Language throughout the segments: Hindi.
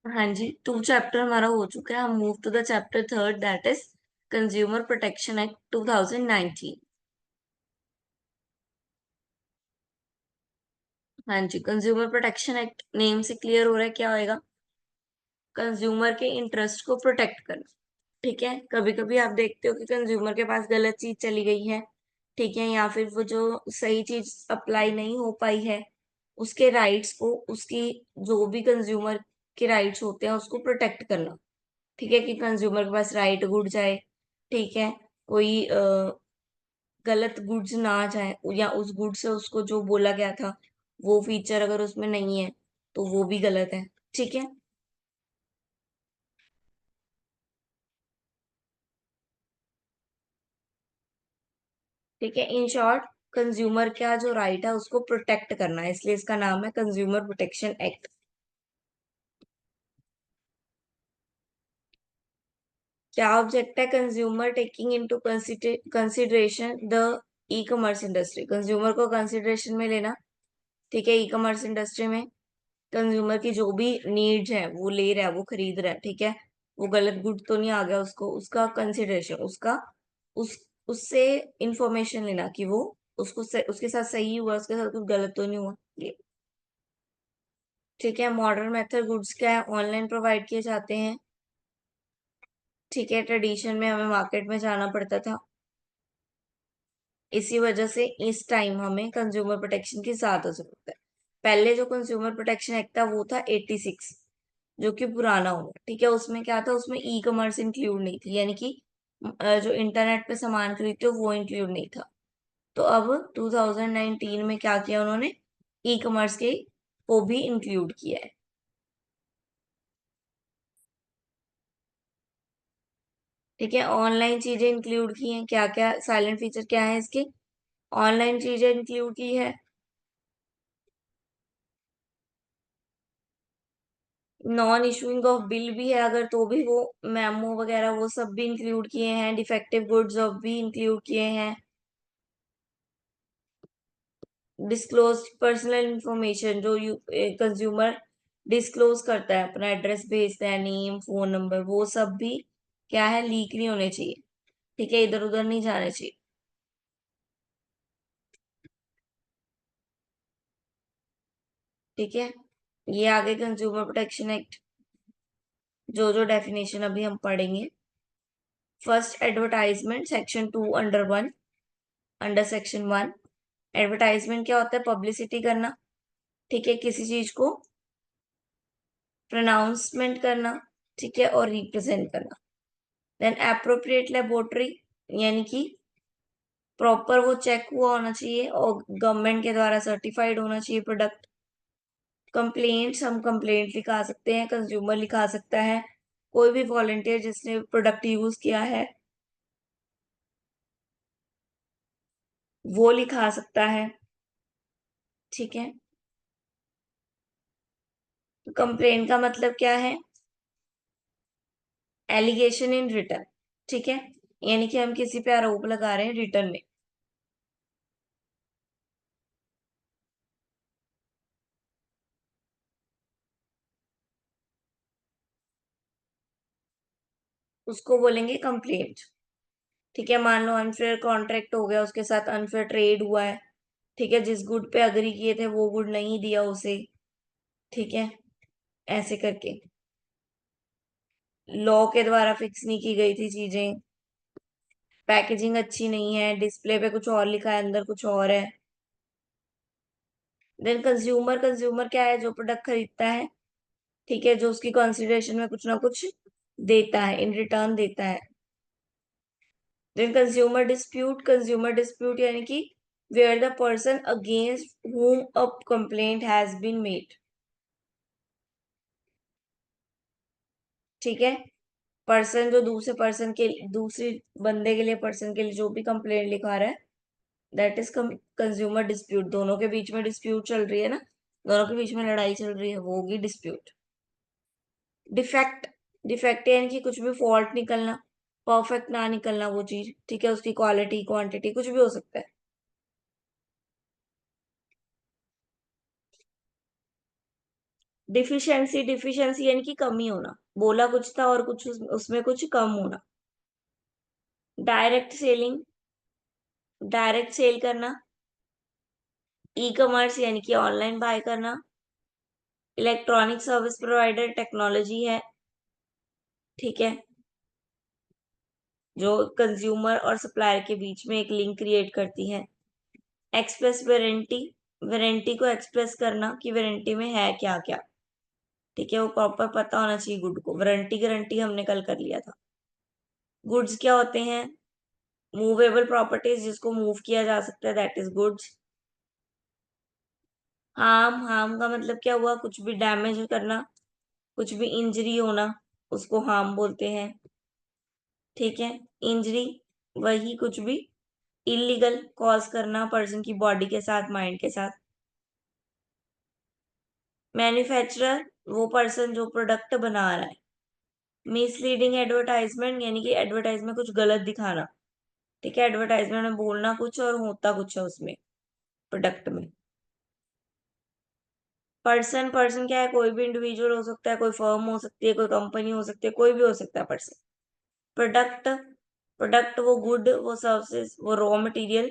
हाँ जी, 2 चैप्टर हमारा हो चुका है। हम move to the chapter third, that is consumer protection act 2019। हाँ जी, कंज्यूमर प्रोटेक्शन एक्ट नेम से क्लियर हो रहा है क्या होएगा। कंज्यूमर के इंटरेस्ट को प्रोटेक्ट करना। ठीक है, कभी कभी आप देखते हो कि कंज्यूमर के पास गलत चीज चली गई है, ठीक है, या फिर वो जो सही चीज अप्लाई नहीं हो पाई है, उसके राइट्स को, उसकी जो भी कंज्यूमर के राइट्स होते हैं उसको प्रोटेक्ट करना। ठीक है, कि कंज्यूमर के पास राइट गुड जाए, ठीक है, कोई गलत गुड्स ना जाए, या उस गुड से उसको जो बोला गया था वो फीचर अगर उसमें नहीं है तो वो भी गलत है। ठीक है। ठीक है, इन शॉर्ट कंज्यूमर का जो राइट है उसको प्रोटेक्ट करना है, इसलिए इसका नाम है कंज्यूमर प्रोटेक्शन एक्ट। क्या ऑब्जेक्ट है, consumer taking into consideration the e commerce industry, consumer को कंसिडरेशन में लेना। ठीक है, ई कॉमर्स इंडस्ट्री में कंज्यूमर की जो भी नीड्स है वो ले रहा है, वो खरीद रहा है, ठीक है, वो गलत गुड तो नहीं आ गया उसको, उसका कंसिडरेशन, उसका उस उससे इंफॉर्मेशन लेना कि वो उसके साथ सही हुआ, उसके साथ कुछ गलत तो नहीं हुआ ये। ठीक है, मॉडर्न मेथड गुड्स क्या है, ऑनलाइन प्रोवाइड किए जाते हैं। ठीक है, ट्रेडिशन में हमें मार्केट में जाना पड़ता था, इसी वजह से इस टाइम हमें कंज्यूमर प्रोटेक्शन की ज्यादा जरूरत है। पहले जो कंज्यूमर प्रोटेक्शन एक्ट था वो था 86, जो कि पुराना हुआ। ठीक है, उसमें क्या था, उसमें ई कॉमर्स इंक्लूड नहीं थी, यानी कि जो इंटरनेट पे सामान खरीदते हो वो इंक्लूड नहीं था। तो अब 2019 में क्या किया उन्होंने, ई कॉमर्स के को भी इंक्लूड किया है। ठीक है, ऑनलाइन चीजें इंक्लूड की हैं, क्या क्या साइलेंट फीचर क्या है इसके, ऑनलाइन चीजें इंक्लूड की है। नॉन इशूइंग ऑफ बिल भी है अगर, तो भी वो मेमो वगैरह वो सब भी इंक्लूड किए हैं, डिफेक्टिव गुड्स ऑफ भी इंक्लूड किए हैं। डिस्क्लोज पर्सनल इंफॉर्मेशन, जो कंज्यूमर डिस्क्लोज करता है, अपना एड्रेस भेजता है, नेम फोन नंबर, वो सब भी क्या है, लीक नहीं होने चाहिए। ठीक है, इधर उधर नहीं जाने चाहिए। ठीक है, ये आगे कंज्यूमर प्रोटेक्शन एक्ट, जो जो डेफिनेशन अभी हम पढ़ेंगे। First, advertisement, section 2 under 1, under section 1। Advertisement क्या होता है, पब्लिसिटी करना। ठीक है, किसी चीज को प्रोनाउंसमेंट करना, ठीक है, और रिप्रेजेंट करना। देन एप्रोप्रिएट लेबोरेटरी, यानी कि प्रॉपर वो चेक हुआ होना चाहिए और गवर्नमेंट के द्वारा सर्टिफाइड होना चाहिए प्रोडक्ट। कंप्लेंट्स, हम कंप्लेंट लिखा सकते हैं, कंज्यूमर लिखा सकता है, कोई भी वॉलंटियर जिसने प्रोडक्ट यूज किया है वो लिखा सकता है। ठीक है, कंप्लेंट का मतलब क्या है, एलिगेशन इन रिटर्न। ठीक है, यानी कि हम किसी पे आरोप लगा रहे हैं रिटर्न में। उसको बोलेंगे कंप्लेंट। ठीक है, मान लो अनफेयर कॉन्ट्रैक्ट हो गया, उसके साथ अनफेयर ट्रेड हुआ है, ठीक है, जिस गुड पे अग्री किए थे वो गुड नहीं दिया उसे। ठीक है, ऐसे करके लॉ के द्वारा फिक्स नहीं की गई थी चीजें, पैकेजिंग अच्छी नहीं है, डिस्प्ले पे कुछ और लिखा है अंदर कुछ और है। देन कंज्यूमर, कंज्यूमर क्या है, जो प्रोडक्ट खरीदता है, ठीक है, जो उसकी कंसिडरेशन में कुछ ना कुछ देता है, इन रिटर्न देता है। देन कंज्यूमर डिस्प्यूट यानी कि where the person against whom a complaint has been made। ठीक है, पर्सन जो दूसरी बंदे के लिए, पर्सन के लिए जो भी कंप्लेंट लिखा रहा है, दैट इज कंज्यूमर डिस्प्यूट। दोनों के बीच में डिस्प्यूट चल रही है ना, दोनों के बीच में लड़ाई चल रही है, वो होगी डिस्प्यूट। डिफेक्ट, डिफेक्ट यानी कि कुछ भी फॉल्ट निकलना, परफेक्ट ना निकलना वो चीज, ठीक है, उसकी क्वालिटी क्वांटिटी कुछ भी हो सकता है। डिफिशियंसी, डिफिशियंसी यानी कि कमी होना, बोला कुछ था और कुछ उसमें कुछ कम होना। डायरेक्ट सेलिंग, डायरेक्ट सेल करना। ई कॉमर्स यानी कि ऑनलाइन बाय करना। इलेक्ट्रॉनिक सर्विस प्रोवाइडर टेक्नोलॉजी है, ठीक है, जो कंज्यूमर और सप्लायर के बीच में एक लिंक क्रिएट करती है। एक्सप्रेस वारंटी, वारंटी को एक्सप्रेस करना कि वारंटी में है क्या क्या, ठीक है, वो प्रॉपर पता होना चाहिए गुड को। वारंटी गारंटी हमने कल कर लिया था। गुड्स क्या होते हैं? मूवेबल प्रॉपर्टीज, जिसको मूव किया जा सकता है, that is goods. Harm, harm का मतलब क्या हुआ? कुछ भी डैमेज करना, कुछ भी इंजरी होना, उसको हार्म बोलते हैं, ठीक है। इंजरी वही कुछ भी इलीगल कॉज करना पर्सन की बॉडी के साथ, माइंड के साथ। मैन्युफैक्चरर वो पर्सन जो प्रोडक्ट बना रहा है। मिसलीडिंग एडवर्टाइजमेंट यानी कि एडवर्टाइज में कुछ गलत दिखाना, ठीक है, एडवर्टाइजमेंट में बोलना कुछ और होता कुछ है उसमें, प्रोडक्ट में। पर्सन, पर्सन क्या है? कोई भी इंडिविजुअल हो सकता है, कोई फर्म हो सकती है, कोई कंपनी हो सकती है, कोई भी हो सकता है पर्सन। प्रोडक्ट, प्रोडक्ट वो गुड, वो सर्विसेज, वो रॉ मटेरियल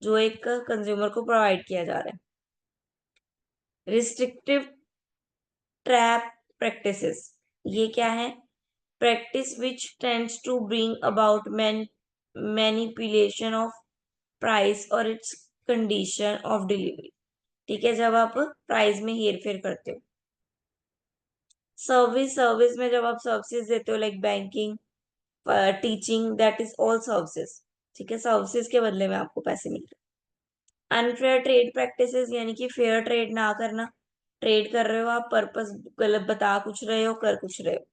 जो एक कंज्यूमर को प्रोवाइड किया जा रहा है। रिस्ट्रिक्टिव ट्रैप प्रैक्टिसेस, ये क्या है? Practice which tends to bring about manipulation of price और इट्स कंडीशन ऑफ डिलीवरी, ठीक है, जब आप प्राइस में हेर फेर करते हो। सर्विस, सर्विस में जब आप सर्विसेज देते हो, like banking, teaching, that is all services, ठीक है, सर्विसेज के बदले में आपको पैसे मिल रहे हैं। अनफेयर ट्रेड प्रैक्टिसेस यानी कि फेयर ट्रेड ना करना, ट्रेड कर रहे हो आप, पर्पस गलत बता कुछ रहे हो, कर कुछ रहे हो।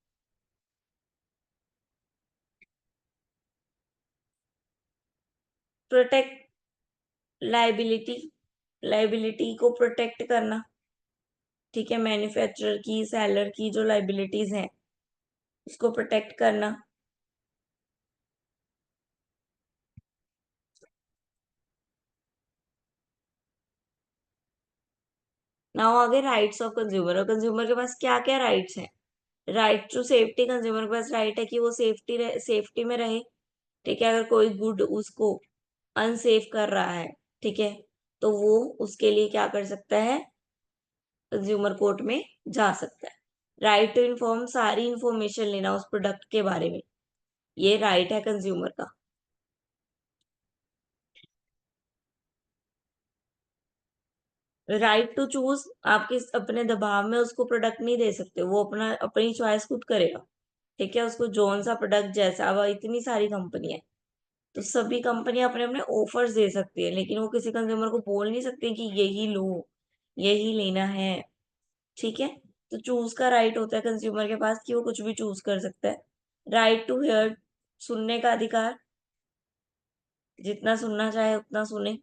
प्रोटेक्ट लाइबिलिटी, लाइबिलिटी को प्रोटेक्ट करना, ठीक है, मैन्युफैक्चरर की, सेलर की जो लाइबिलिटीज हैं उसको प्रोटेक्ट करना। नाउ आगे राइट्स ऑफ कंज्यूमर, और कंज्यूमर के पास क्या क्या राइट्स हैं? राइट टू सेफ्टी, कंज्यूमर के पास राइट है कि वो सेफ्टी में रहे, ठीक है। अगर कोई गुड उसको अनसेफ कर रहा है, ठीक है, तो वो उसके लिए क्या कर सकता है? कंज्यूमर कोर्ट में जा सकता है। राइट टू इन्फॉर्म, सारी इंफॉर्मेशन लेना उस प्रोडक्ट के बारे में, ये राइट है कंज्यूमर का। राइट टू चूज, आपके अपने दबाव में उसको प्रोडक्ट नहीं दे सकते, वो अपना अपनी चॉइस खुद करेगा, ठीक है, उसको जोन सा प्रोडक्ट जैसा। अब इतनी सारी कंपनी है, तो सभी कंपनी अपने अपने ऑफर्स दे सकती है, लेकिन वो किसी कंज्यूमर को बोल नहीं सकती कि यही लो, यही लेना है, ठीक है। तो चूज का राइट होता है कंज्यूमर के पास कि वो कुछ भी चूज कर सकता है। राइट टू हेयर, सुनने का अधिकार, जितना सुनना चाहे उतना सुने।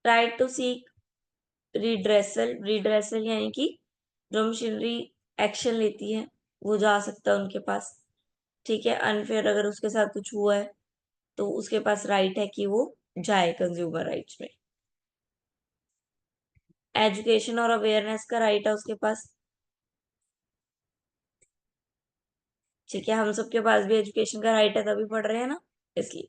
Right to seek redressal, redressal यानी कि जो मशीनरी एक्शन लेती है वो जा सकता है उनके पास, ठीक है। अनफेयर अगर उसके साथ कुछ हुआ है तो उसके पास राइट है कि वो जाए कंज्यूमर राइट्स में। एजुकेशन और अवेयरनेस का राइट है उसके पास, ठीक है, हम सबके पास भी एजुकेशन का राइट है, तभी पढ़ रहे हैं ना, इसलिए।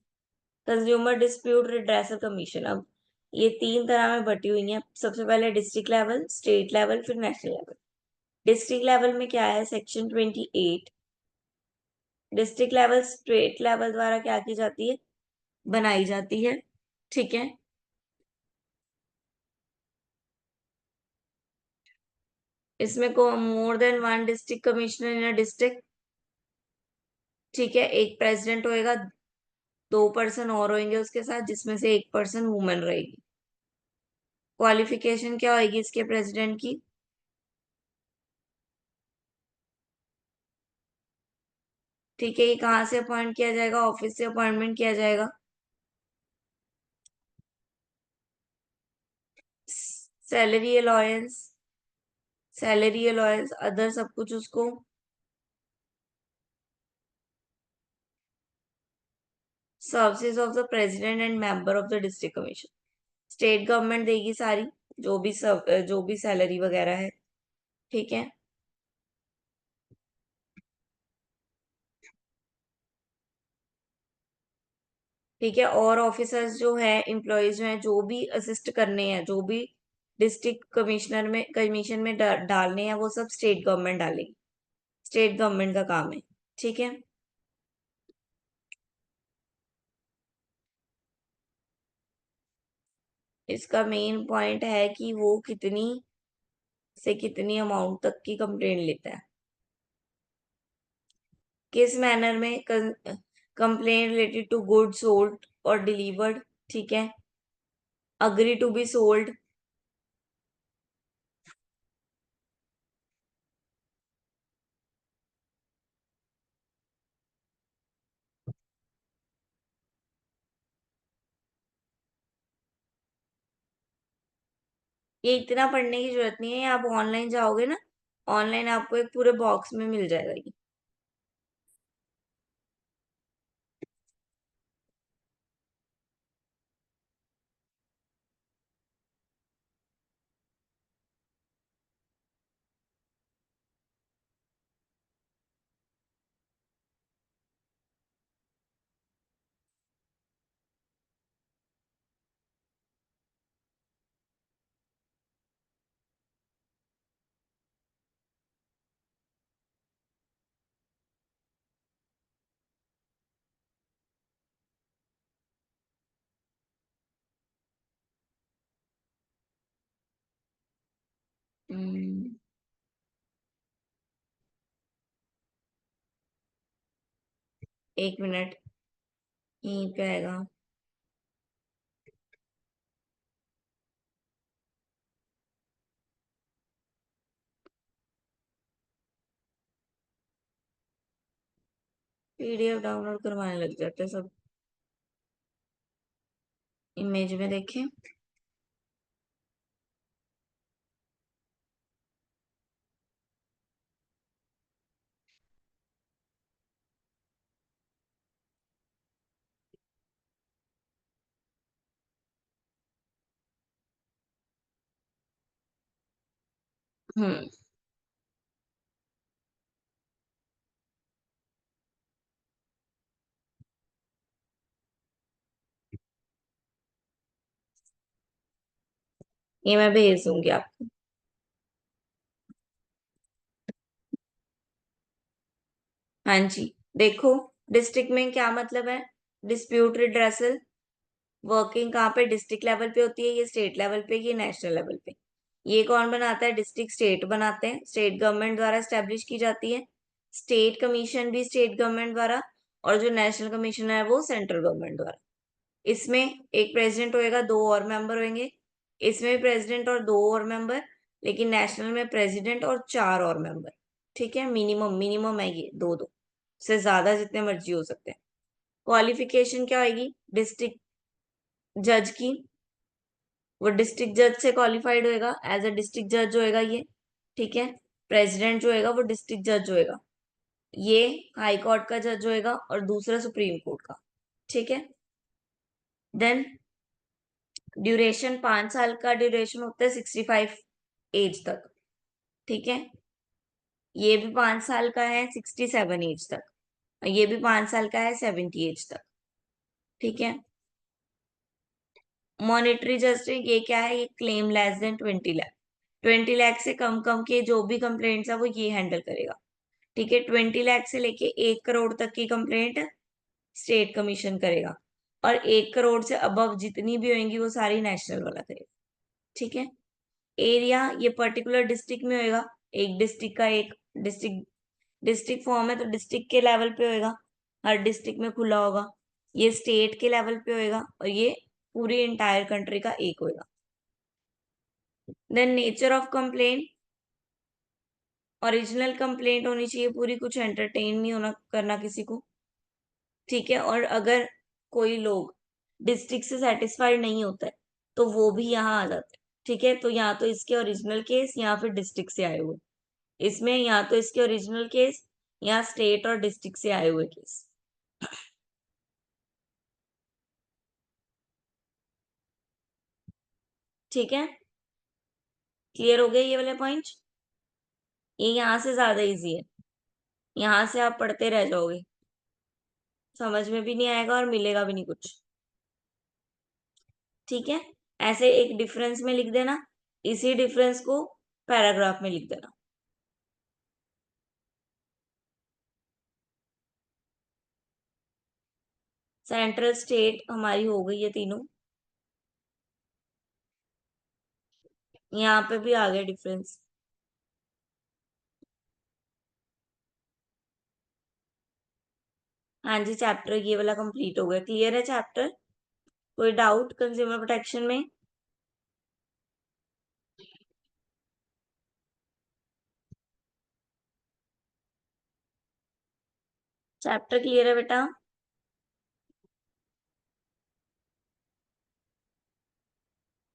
कंज्यूमर डिस्प्यूट रिड्रेसल कमीशन, अब ये तीन तरह में बटी हुई है। सबसे पहले डिस्ट्रिक्ट लेवल, स्टेट लेवल, फिर नेशनल लेवल। डिस्ट्रिक्ट लेवल में क्या है? Section 28। District level state level द्वारा क्या की जाती है? बनाई जाती है, ठीक है। इसमें को more than one district commissioner in a district, ठीक है, एक प्रेसिडेंट होएगा, दो पर्सन और होंगे उसके साथ, जिसमें से एक पर्सन वुमेन रहेगी। क्वालिफिकेशन क्या होगी इसके प्रेसिडेंट की? ठीक है, ये कहाँ से अपॉइंट किया जाएगा? ऑफिस से अपॉइंटमेंट किया जाएगा। Salary allowance, salary allowance, other सब कुछ उसको। Services of the president and member of the district commission, state government देगी सारी, जो भी सैलरी वगैरह है, ठीक है। ठीक है, और ऑफिसर्स जो है, एम्प्लॉयज जो है, जो भी असिस्ट करने हैं, जो भी डिस्ट्रिक्ट कमिश्नर में कमीशन में डालने हैं, वो सब स्टेट गवर्नमेंट डालेगी, स्टेट गवर्नमेंट का काम है, ठीक है। इसका मेन पॉइंट है कि वो कितनी से कितनी अमाउंट तक की कंप्लेंट लेता है, किस मैनर में complaint related to good sold और डिलीवर्ड, ठीक है। अग्री टू बी सोल्ड, ये इतना पढ़ने की जरूरत नहीं है, आप ऑनलाइन जाओगे ना, ऑनलाइन आपको एक पूरे बॉक्स में मिल जाएगा ये। हम्म, 1 मिनट, यहीं पे आएगा। पीडीएफ डाउनलोड करवाने लग जाते हैं सब, इमेज में देखें। हम्म, ये मैं भेज दूंगी आपको। हाँ जी, देखो, डिस्ट्रिक्ट में क्या मतलब है, डिस्प्यूट रिड्रेसल, वर्किंग कहाँ पे, डिस्ट्रिक्ट लेवल पे होती है, ये स्टेट लेवल पे, ये नेशनल लेवल पे। ये कौन बनाता है, डिस्ट्रिक्ट स्टेट बनाते हैं, स्टेट गवर्नमेंट द्वारा स्टेब्लिश की जाती है। स्टेट कमीशन भी स्टेट गवर्नमेंट द्वारा, और जो नेशनल कमीशन है वो सेंट्रल गवर्नमेंट द्वारा। इसमें एक प्रेसिडेंट होएगा, 2 और मेंबर होंगे। इसमें भी प्रेसिडेंट और 2 और मेंबर, लेकिन नेशनल में प्रेसिडेंट और 4 और मेंबर, ठीक है। मिनिमम मिनिमम है ये, दो दो से ज्यादा जितने मर्जी हो सकते हैं। क्वालिफिकेशन क्या होगी डिस्ट्रिक्ट जज की, वो डिस्ट्रिक्ट जज से क्वालिफाइड होएगा, एज अ डिस्ट्रिक्ट जज होएगा ये, ठीक है। प्रेसिडेंट जो होएगा वो डिस्ट्रिक्ट जज होएगा, ये हाई कोर्ट का जज होएगा, और दूसरा सुप्रीम कोर्ट का, ठीक है। देन ड्यूरेशन 5 साल का ड्यूरेशन होता है, 65 एज तक, ठीक है। ये भी 5 साल का है, 67 एज तक। ये भी 5 साल का है, 70 एज तक, ठीक है। मॉनेटरी जस्टिस ये क्या है, ये claim less than 20 lakh, 20 lakh से कम कम के जो भी कंप्लेंट्स है वो ये हैंडल करेगा, ठीक है। 20 लाख से लेके 1 करोड़ तक की कंप्लेंट स्टेट कमीशन करेगा, और 1 करोड़ से अबव जितनी भी होंगी वो सारी नेशनल वाला करेगा, ठीक है। एरिया ये पर्टिकुलर डिस्ट्रिक्ट में होएगा, एक डिस्ट्रिक्ट का एक डिस्ट्रिक्ट डिस्ट्रिक्ट फॉर्म है तो डिस्ट्रिक्ट के लेवल पे होएगा, हर डिस्ट्रिक्ट में खुला होगा। ये स्टेट के लेवल पे होएगा, और ये पूरी इंटायर कंट्री का एक होएगा। Then nature of complain, original complaint होनी चाहिए पूरी, कुछ एंटरटेन नहीं होना करना किसी को, ठीक है। और अगर कोई लोग डिस्ट्रिक्ट से सेटिस्फाइड नहीं होता है तो वो भी यहाँ आ जाता है, ठीक है। तो यहाँ तो इसके ओरिजिनल केस, या फिर डिस्ट्रिक्ट से आए हुए, इसमें या तो इसके ओरिजिनल केस, या स्टेट और डिस्ट्रिक्ट से आए हुए केस। ठीक है, क्लियर हो गया ये वाले पॉइंट? ये यहाँ से ज्यादा इजी है, यहाँ से आप पढ़ते रह जाओगे, समझ में भी नहीं आएगा और मिलेगा भी नहीं कुछ। ठीक है, ऐसे एक डिफरेंस में लिख देना, इसी डिफरेंस को पैराग्राफ में लिख देना। सेंट्रल स्टेट हमारी हो गई है तीनों, यहाँ पे भी आ गया डिफरेंस। हाँ जी, चैप्टर ये वाला कंप्लीट हो गया। क्लियर है चैप्टर? कोई डाउट कंज्यूमर प्रोटेक्शन में? चैप्टर क्लियर है बेटा?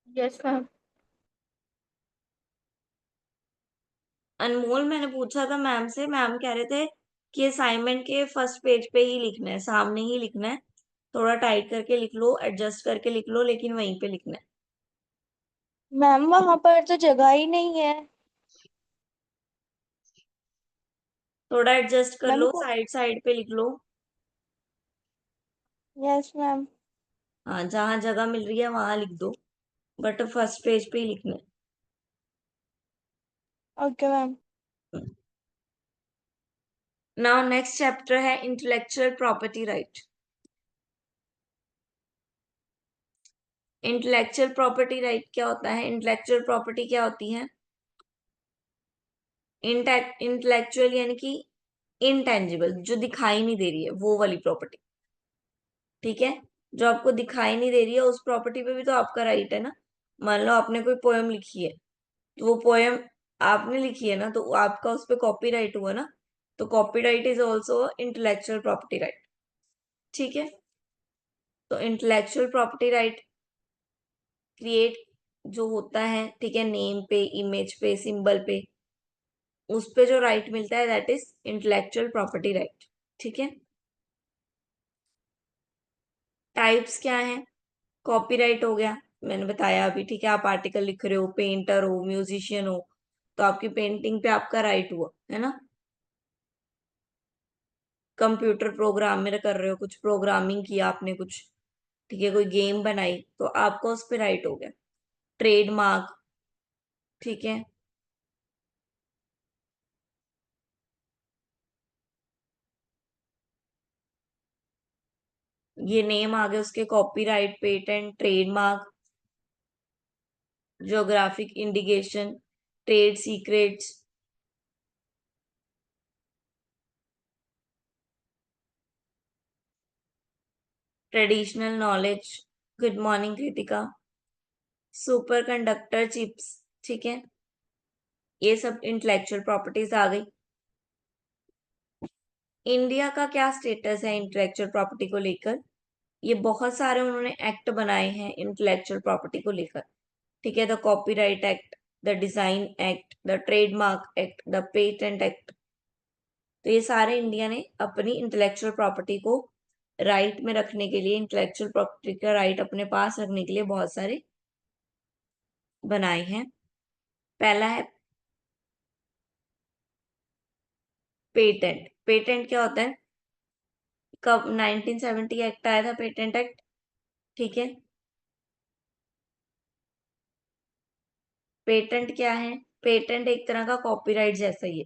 Yes ma'am. अनमोल, मैंने पूछा था मैम से, मैम कह रहे थे कि असाइनमेंट के फर्स्ट पेज पे ही लिखना है, सामने ही लिखना है, थोड़ा टाइट करके लिख लो, एडजस्ट करके लिख लो, लेकिन वहीं पे लिखना है। मैम वहां पर तो जगह ही नहीं है। थोड़ा एडजस्ट कर मैम लो, को। साइड साइड पे लिख लो। Yes ma'am. हाँ, जहां जगह मिल रही है वहां लिख दो, बट फर्स्ट पेज पे ही लिखना ओके मैम। है। नाउ नेक्स्ट चैप्टर है intellectual property right. Intellectual property right क्या होता है? इंटेलेक्चुअल प्रॉपर्टी क्या होती है? इंटेलेक्चुअल यानी कि इनटेंजिबल, जो दिखाई नहीं दे रही है, वो वाली प्रॉपर्टी। ठीक है, जो आपको दिखाई नहीं दे रही है उस प्रॉपर्टी पे भी तो आपका राइट है ना। मान लो आपने कोई पोएम लिखी है, तो वो पोएम आपने लिखी है ना, तो आपका उस पर कॉपीराइट हुआ ना, तो copyright is also intellectual property right. ठीक है, तो इंटेलेक्चुअल प्रॉपर्टी राइट क्रिएट जो होता है, ठीक है, नेम पे, इमेज पे, सिंबल पे, उस पे जो राइट मिलता है that is intellectual property right. ठीक है, टाइप्स क्या है? कॉपीराइट हो गया, मैंने बताया अभी। ठीक है, आप आर्टिकल लिख रहे हो, पेंटर हो, म्यूजिशियन हो, तो आपकी पेंटिंग पे आपका राइट हुआ है ना। कंप्यूटर प्रोग्राम में कर रहे हो, कुछ प्रोग्रामिंग किया आपने कुछ, ठीक है, कोई गेम बनाई, तो आपका उस पर राइट हो गया। ट्रेडमार्क, ठीक है, ये नेम आ गए उसके, copyright, patent, trademark, geographic indication, trade secrets, traditional knowledge. Good morning Kritika. Super conductor chips, ठीक है, ये सब इंटेलेक्चुअल प्रॉपर्टीज आ गई। इंडिया का क्या स्टेटस है इंटेलेक्चुअल प्रॉपर्टी को लेकर? ये बहुत सारे उन्होंने एक्ट बनाए हैं इंटेलेक्चुअल प्रॉपर्टी को लेकर। ठीक है, the copyright act, the design act, the trademark act, the patent act. तो ये सारे इंडिया ने अपनी इंटेलेक्चुअल प्रॉपर्टी को राइट में रखने के लिए, इंटेलेक्चुअल प्रॉपर्टी का राइट अपने पास रखने के लिए बहुत सारे बनाए हैं। पहला है पेटेंट। पेटेंट क्या होता है? कब 1970 एक्ट आया था, पेटेंट एक्ट। ठीक है, पेटेंट क्या है? पेटेंट एक तरह का कॉपीराइट जैसा ही है।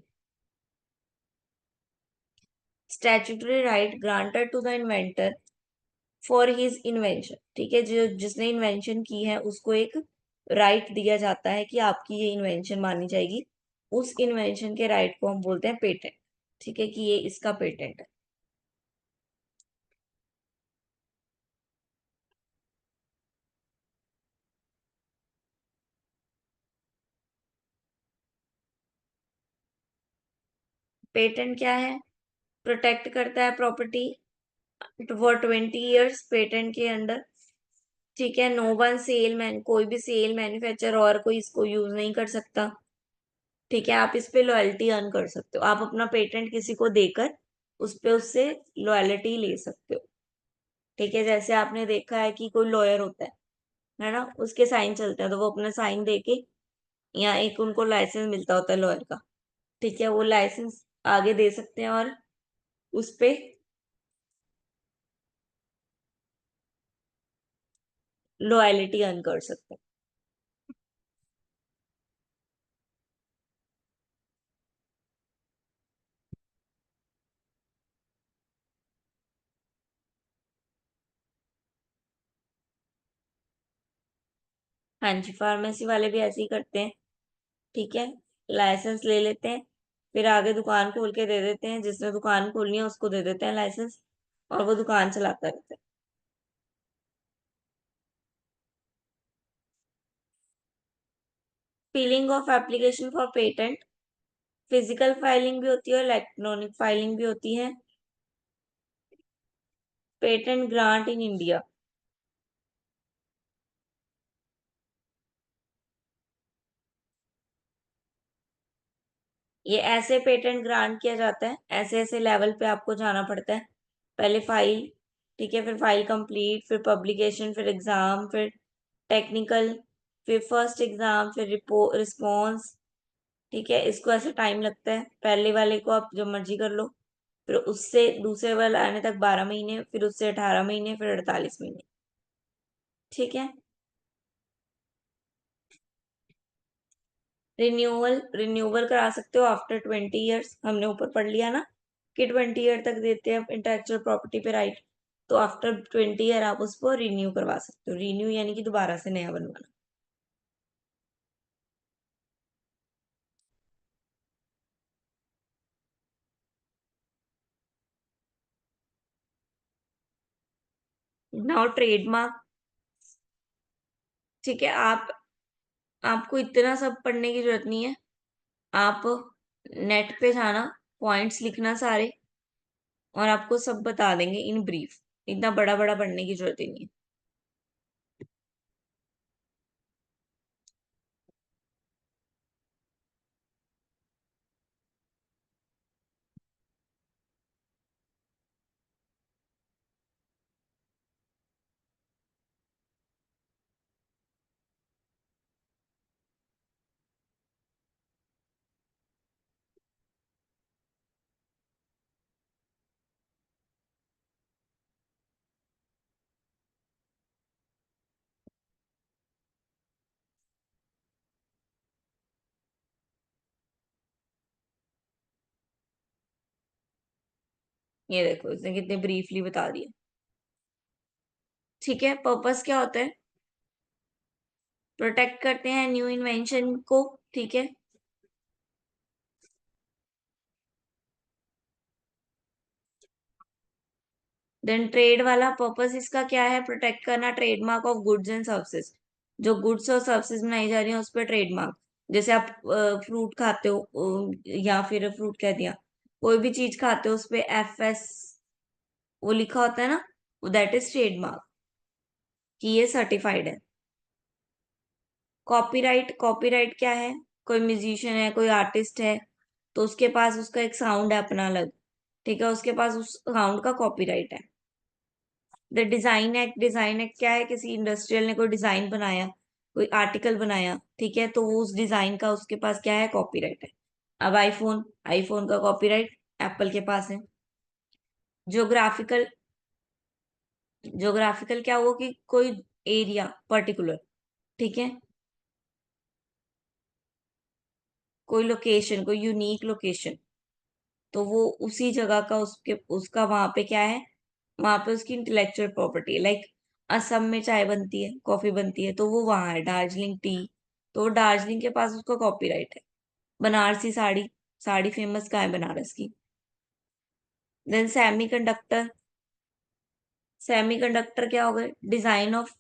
Statutory right granted to the inventor for his invention. ठीक है, जो जिसने इन्वेंशन की है उसको एक राइट दिया जाता है कि आपकी ये इन्वेंशन मानी जाएगी, उस इन्वेंशन के राइट को हम बोलते हैं पेटेंट। ठीक है, कि ये इसका पेटेंट है। पेटेंट क्या है? प्रोटेक्ट करता है प्रॉपर्टी फॉर 20 ईयर्स पेटेंट के अंडर। ठीक है, नो वन सेल मैन, कोई भी सेल, मैन्युफैक्चर और कोई इसको यूज नहीं कर सकता। ठीक है, आप इस पे लॉयल्टी अर्न कर सकते हो, आप अपना पेटेंट किसी को देकर उस पे उससे लॉयल्टी ले सकते हो। ठीक है, जैसे आपने देखा है कि कोई लॉयर होता है, है ना, उसके साइन चलते हैं, तो वो अपना साइन देके, या एक उनको लाइसेंस मिलता होता है लॉयर का, ठीक है, वो लाइसेंस आगे दे सकते हैं और उस पे लॉयलिटी अर्न कर सकते हैं। हाँ जी, फार्मेसी वाले भी ऐसे ही करते हैं, ठीक है, लाइसेंस ले लेते हैं, फिर आगे दुकान खोल के दे देते हैं, जिसने दुकान खोलनी है उसको दे देते हैं लाइसेंस, और वो दुकान चलाता रहता है। Filing of application for patent, physical filing भी होती है और इलेक्ट्रॉनिक फाइलिंग भी होती है। पेटेंट ग्रांट इन इंडिया, ये ऐसे पेटेंट ग्रांट किया जाता है, ऐसे ऐसे लेवल पे आपको जाना पड़ता है। पहले फाइल, ठीक है, फिर फाइल कंप्लीट, फिर पब्लिकेशन, फिर एग्जाम, फिर टेक्निकल, फिर फर्स्ट एग्जाम, फिर रिपोर्ट रिस्पॉन्स, ठीक है, इसको ऐसे टाइम लगता है। पहले वाले को आप जब मर्जी कर लो, फिर उससे दूसरे वाले आने तक 12 महीने, फिर उससे 18 महीने, फिर 48 महीने, ठीक है। रिन्यूअल, रिन्यूअल करा सकते हो आफ्टर 20 ईयर्स, हमने ऊपर पढ़ लिया ना कि 20 ईयर तक देते हैं इंटेलेक्चुअल प्रॉपर्टी पे राइट, तो आफ्टर 20 ईयर आप उसको रिन्यू करवा सकते हो। रिन्यू यानी कि दोबारा से नया बनवाना। नाउ ट्रेडमार्क, ठीक है, आप आपको इतना सब पढ़ने की जरूरत नहीं है, आप नेट पे जाना, पॉइंट्स लिखना सारे, और आपको सब बता देंगे इन ब्रीफ, इतना बड़ा बड़ा पढ़ने की जरूरत ही नहीं है। ये देखो इसने कितने ब्रीफली बता दिया, ठीक है। पर्पस क्या होता है, प्रोटेक्ट करते हैं न्यू इन्वेंशन को, ठीक है। देन ट्रेड वाला पर्पस इसका क्या है, प्रोटेक्ट करना trademark of goods and services, जो गुड्स और सर्विसेज बनाई जा रही है उस पर ट्रेडमार्क। जैसे आप फ्रूट खाते हो, या फिर फ्रूट कह दिया, कोई भी चीज खाते हो उस पे FS वो लिखा होता है ना, दैट इज ट्रेडमार्क, कि ये सर्टिफाइड है। कॉपीराइट, कॉपीराइट क्या है, कोई म्यूजिशियन है, कोई आर्टिस्ट है, तो उसके पास उसका एक साउंड है अपना अलग, ठीक है, उसके पास उस साउंड का कॉपीराइट है। The design act, design act क्या है, किसी इंडस्ट्रियल ने कोई डिजाइन बनाया, कोई आर्टिकल बनाया, ठीक है, तो वो उस डिजाइन का उसके पास क्या है, कॉपीराइट है। अब आईफोन, आईफोन का कॉपीराइट एप्पल के पास है। ज्योग्राफिकल, ज्योग्राफिकल क्या हुआ कि कोई एरिया पर्टिकुलर, ठीक है, कोई लोकेशन, कोई यूनिक लोकेशन, तो वो उसी जगह का उसके उसका वहां पे क्या है, वहां पे उसकी इंटेलेक्चुअल प्रॉपर्टी है। लाइक असम में चाय बनती है, कॉफी बनती है, तो वो वहां है, दार्जिलिंग टी, तो वो दार्जिलिंग के पास उसका कॉपीराइट है। बनारसी साड़ी, साड़ी फेमस कहाँ है, बनारस की। Then semiconductor, semiconductor क्या हो गए, design of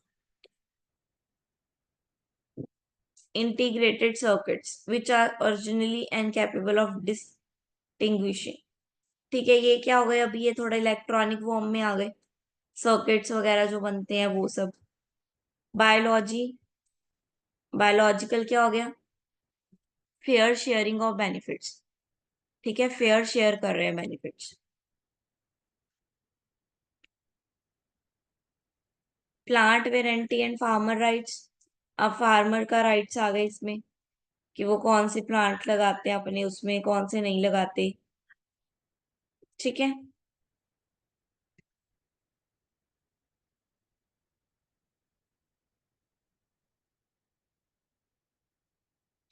integrated circuits which are originally and capable of distinguishing, ठीक है, ये क्या हो गए, अभी ये थोड़ा इलेक्ट्रॉनिक फॉर्म में आ गए, सर्किट्स वगैरह जो बनते हैं वो सब। बायोलॉजी, बायोलॉजिकल क्या हो गया, फेयर शेयरिंग ऑफ बेनिफिट्स, ठीक है, फेयर शेयर कर रहे हैं benefits. Plant warranty and farmer rights. अब फार्मर का राइट्स आ गए इसमें कि वो कौन से प्लांट लगाते हैं अपने उसमें, कौन से नहीं लगाते। ठीक है।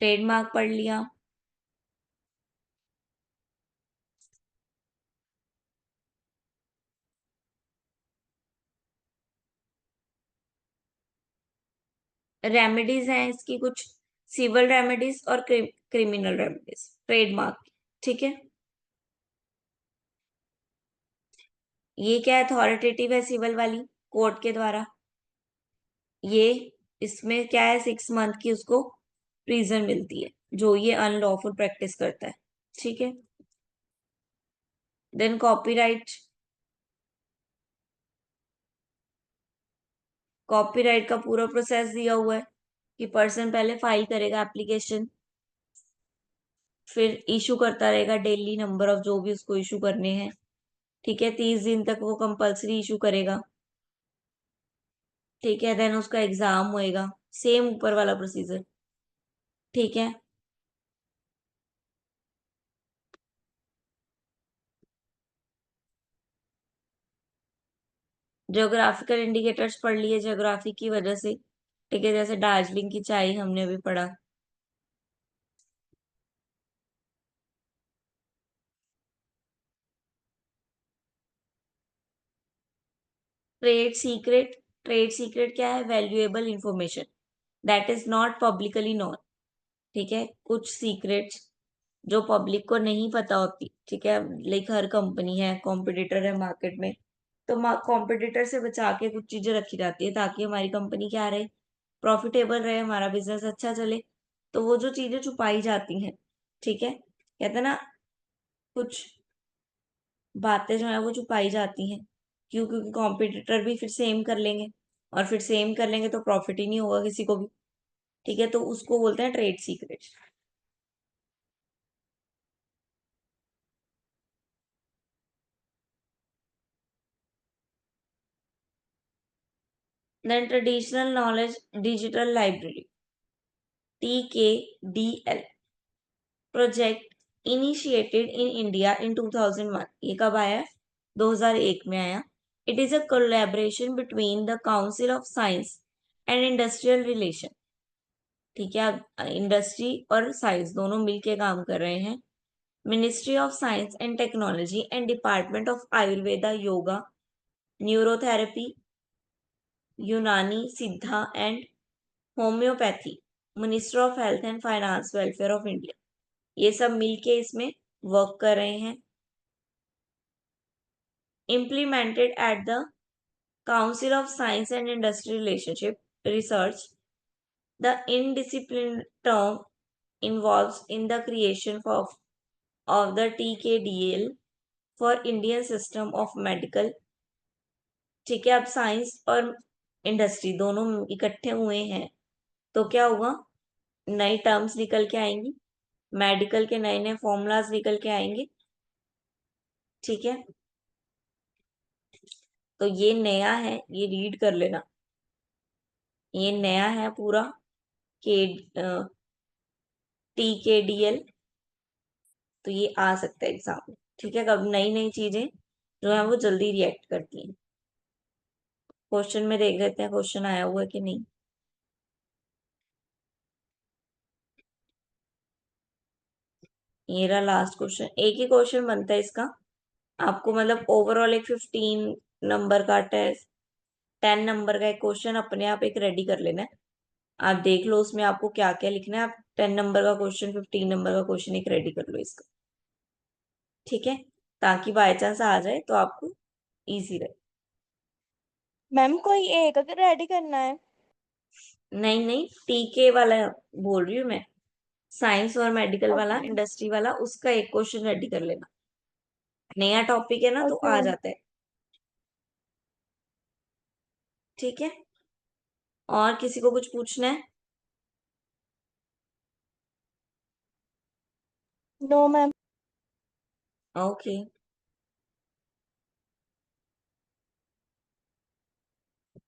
ट्रेडमार्क पढ़ लिया। रेमेडीज हैं इसकी कुछ, सिविल रेमेडीज और क्रिमिनल रेमेडीज ट्रेडमार्क। ठीक है। ये क्या अथॉरिटेटिव है सिविल वाली, कोर्ट के द्वारा। ये इसमें क्या है, 6 मंथ की उसको प्रिजन मिलती है जो ये अनलॉफुल प्रैक्टिस करता है। ठीक है। Then copyright. कॉपीराइट का पूरा प्रोसेस दिया हुआ है कि पर्सन पहले फाइल करेगा एप्लीकेशन, फिर इशू करता रहेगा डेली नंबर ऑफ जो भी उसको इशू करने हैं। ठीक है। 30 दिन तक वो कंपल्सरी इशू करेगा। ठीक है। देन उसका एग्जाम होएगा, सेम ऊपर वाला प्रोसीजर। ठीक है। ज्योग्राफिकल इंडिकेटर्स पढ़ लिए ज्योग्राफी की वजह से। ठीक है। जैसे दार्जिलिंग की चाय हमने अभी पढ़ा। ट्रेड सीक्रेट क्या है, valuable information that is not publicly known. ठीक है। कुछ सीक्रेट्स जो पब्लिक को नहीं पता होती। ठीक है। लाइक हर कंपनी है, कॉम्पिटिटर है मार्केट में, तो कॉम्पिटिटर से बचा के कुछ चीजें रखी जाती है ताकि हमारी कंपनी क्या रहे, प्रॉफिटेबल रहे, हमारा बिजनेस अच्छा चले। तो वो जो चीजें छुपाई जाती हैं, ठीक है, कहते हैं ना, कुछ बातें जो है वो छुपाई जाती हैं। क्यों? क्योंकि कॉम्पिटिटर भी फिर सेम कर लेंगे, और फिर सेम कर लेंगे तो प्रॉफिट ही नहीं होगा किसी को भी। ठीक है। तो उसको बोलते हैं trade secret. Then traditional knowledge digital library, TKDL project initiated in India in 2001। ये कब आया? 2001 में आया। It is a collaboration between the council of science and industrial relation. ठीक है। इंडस्ट्री और साइंस दोनों मिलके काम कर रहे हैं। Ministry of science and technology and department of Ayurveda, yoga, neurotherapy, यूनानी सिद्धा and homeopathy, minister of health and finance welfare of India, ये सब मिलके इसमें वर्क कर रहे हैं। Implemented at the Council of Science and Industry Relationship Research, the indisciplined term involves in the creation of the TKDL for Indian System of Medical। ठीक है। अब साइंस और इंडस्ट्री दोनों इकट्ठे हुए हैं तो क्या होगा, नई टर्म्स निकल के आएंगी, मेडिकल के नए नए फॉर्मूलाज निकल के आएंगे। ठीक है। तो ये नया है, ये रीड कर लेना। ये नया है पूरा, के TKDL। तो ये आ सकता है एग्जाम में। ठीक है। कब नई नई चीजें जो है वो जल्दी रिएक्ट करती हैं। क्वेश्चन में देख लेते हैं क्वेश्चन आया हुआ है कि नहीं। ये रहा लास्ट क्वेश्चन, एक ही क्वेश्चन बनता है इसका। आपको मतलब ओवरऑल एक 15 नंबर का टेस्ट, 10 नंबर का एक क्वेश्चन अपने आप एक रेडी कर लेना है। आप देख लो उसमें आपको क्या क्या लिखना है, आप 10 नंबर का क्वेश्चन, 15 नंबर का क्वेश्चन एक रेडी कर लो इसका। ठीक है। ताकि बाय चांस आ जाए तो आपको इजी रहे। मैम कोई एक अगर रेडी करना है? नहीं नहीं, TK वाला बोल रही हूँ मैं, साइंस और मेडिकल वाला, ओके। इंडस्ट्री वाला, उसका एक क्वेश्चन रेडी कर लेना। नया टॉपिक है ना तो ओके आ मैम। जाता है। ठीक है। और किसी को कुछ पूछना है? No ma'am. ओके।